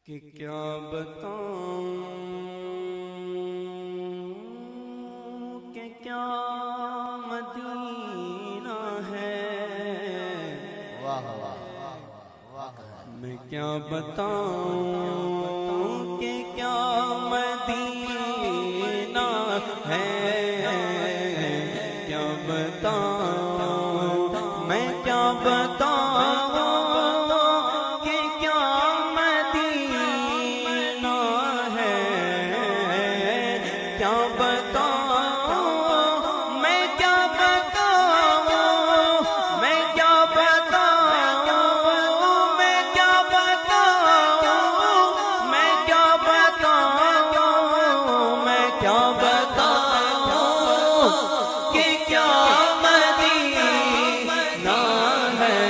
کہ کیا بتاؤں کہ کیا مدینہ ہے، واہ واہ واہ، میں کیا بتاؤں کہ کیا مدینہ ہے، کیا بتاؤں میں کیا بتاؤں کہ کیا مدینہ ہے، کیا بتاؤں میں کیا بتاؤں میں کیا بتاؤں میں کیا بتاؤں میں کیا بتاؤں میں کیا بتاؤں کہ کیا مدینہ ہے،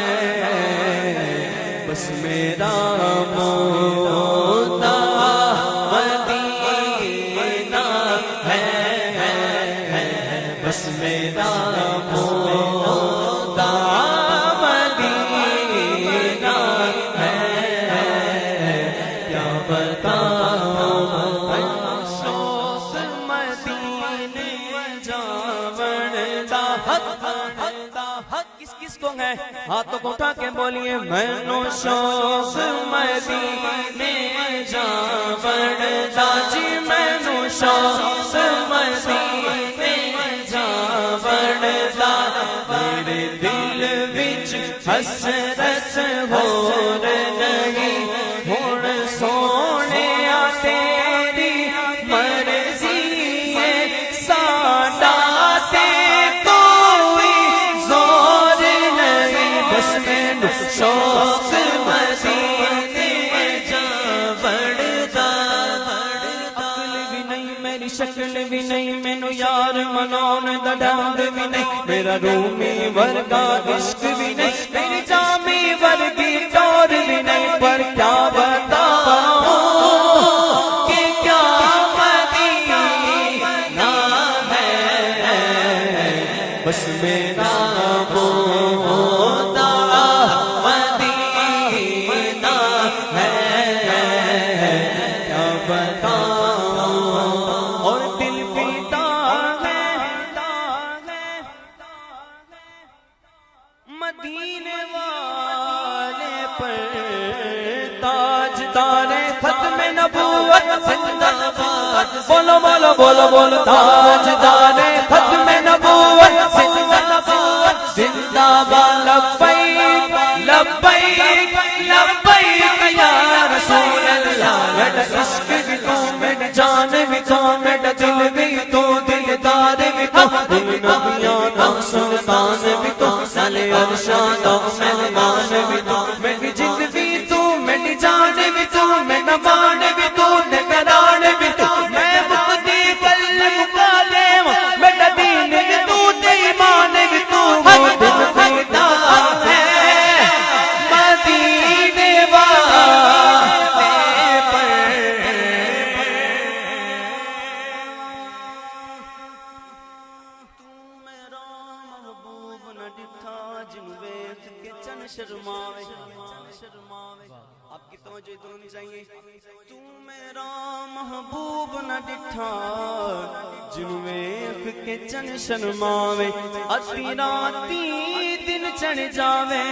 بس میرا مولا مدینہ ہے، بس میرا مولا مدینہ ہے، کیا بتاؤں شوق مدینے جاون دا کس کس کو ہے، ہاتھوں کو اٹھا کے بولیے مینوں شوق مدینے جاون دا، جی مینوں شوق مدینے جاون دا، میرے دل وچ حسرت ہور نہیں، ہن سونیا تیری مرضی ہے، ساڈا تے کوئی زور نہیں، بس مینوں شوق مدینے جاون دا، عقل بھی نہیں میری شکل بھی نہیں، مینوں یار مناون دا ڈھنگ بھی نہیں، میرا رومی ورگا عشق بھی نہیں، میری جامی ورگی ٹور بھی نہیں، پر کیا بتاؤں کہ کیا مدینہ ہے، بس میرا مولا مدینہ ہے، کیا بتاؤں اور دل فدا ہے مدینے والے پر، تاجدار ختم نبوت زندہ باد، بولو بولو بولو بولو، تاجدار ختم نبوت زندہ باد، زندہ باد، لبیک لبیک لبیک یا رسول اللہ، میرا عشق بھی تو میری جان بھی تو میرا دل بھی تو دلدار بھی تو، دل نبیوں کا سلطان بھی تو، سالے ارشاد و مہمان بھی تو، میری جن بھی تو میری جان بھی تو، میں نمان بھی تو نگران بھی تو، میں مقدی قلب مقادم، میرا دین بھی تو ایمان بھی تو، وہ دل فدا ہے مدینے والے پر، تو میرا محبوب نہ ڈٹھا جن ویکھ کے چن شرماوے، آپ کی توجہ ادھر ہونی چاہیے، تو میرا محبوب نہ ڈٹھا جن ویکھ کے چن شرماوے، ادھی راتی دن چڑھ جاوے،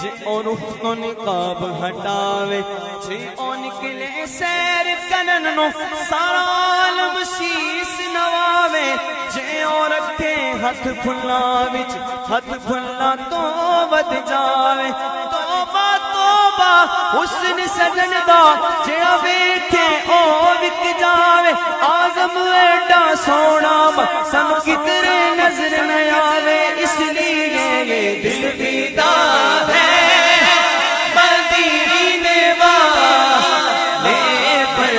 جے او رخ کو نقاب ہٹاوے، جے او نکلے سیر کرن نو سارا عالم شیس نواوے، جے او رکھے ہاتھ پھلاں وچ ہاتھ پھلاں تو ود جاوے، توبہ توبہ حسن سجن دا، جے ویکھے او وک جاوے، آزم ایڈا سونا سم کتنے نظر نہ آوے، اس لیے یہ دل فدا ہے مدینے والے پر،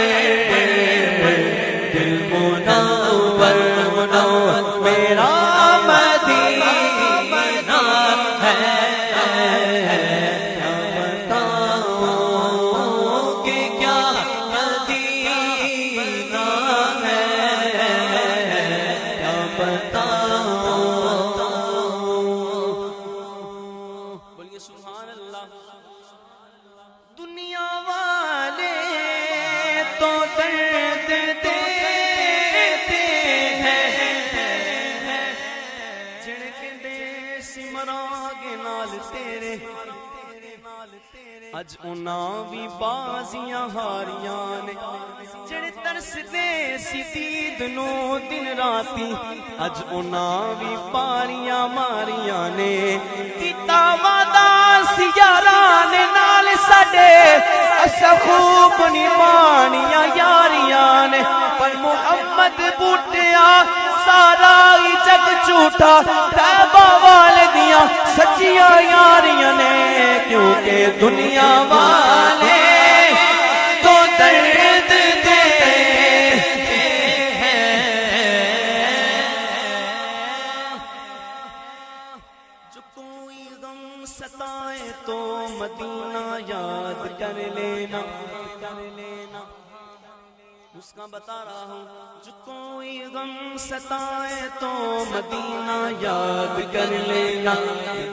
دل منور منور میرا مدینہ ہے، کیا بتاؤں کہ کیا مدینہ ہے، کیا بتاؤں اج انہاں بھی بازیاں ہاریاں نے جڑے ترسدے سی دید نو دن راتی اج انہاں بھی پاریاں ماریاں نے کیتا وعدہ سی یاراں نے نال ساڈے اسا خوب نمانیاں یاریاں نے پر محمد بوٹیا سارا ہی جگ جھوٹا تیبہ والدیاں سچیاں یاریاں نے کیونکہ دنیا والے تو درد دیتے ہیں جو کوئی غم ستائے تو مدینہ یاد کر لینا اس کا بتا رہا ہوں جو کوئی غم ستائے تو مدینہ یاد کر لینا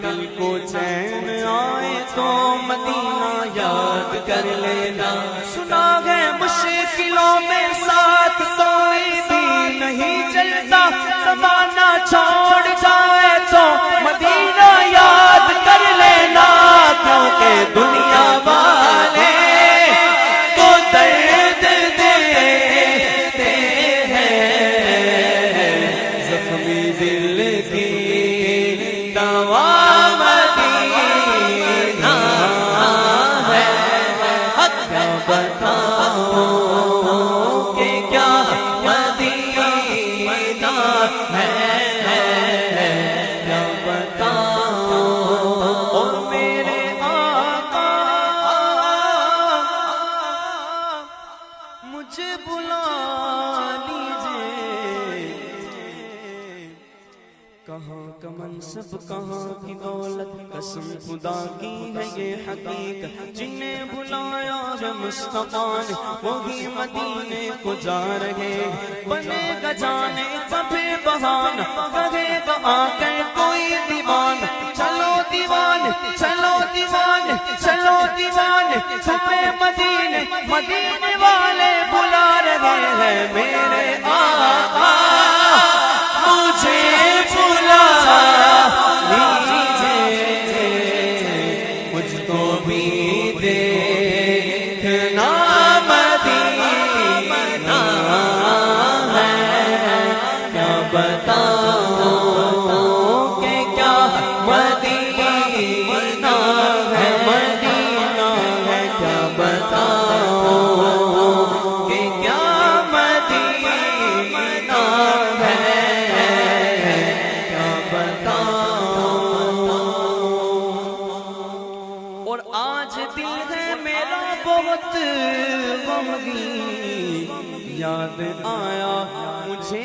دل کو چین آئے تو مدینہ یاد کر لینا سنا ہے مشکلوں میں ساتھ کوئی بھی نہیں چلتا زمانہ چھوڑ جائے تو مدینہ یاد کر لینا کیونکہ دنیا والے کو درد دیتے ہیں زخمی دل کی دوا مدینہ ہے کیا بتاؤں کہ کیا مدینہ ہے کیا بتاؤں اور میرے آقا مجھے بلا لیجئے کہاں کا منصب کہاں کی دولت قسم خدا کی ہے یہ حقیقت جنہیں بلایا ہے مصطفیٰ نے وہی مدینے کو جا رہے بنے گا جانے کبھی بہانہ کہے گا آ کر کوئی دیوان چلو دیوان چلو دیوان چلو دیوان ہمیں مدینے مدینے والے بلا رہے ہیں میرے آقا مجھے بلا لیجئے مجھ کو بھی دیکھنا مدینہ ہے کیا بتاؤں کہ کیا مدینہ ہے مدینہ ہے کیا بتاؤں کہ کیا مدینہ ہے کیا بتاؤں اور آج دل ہے میرا بہت غمگین یاد آیا مجھے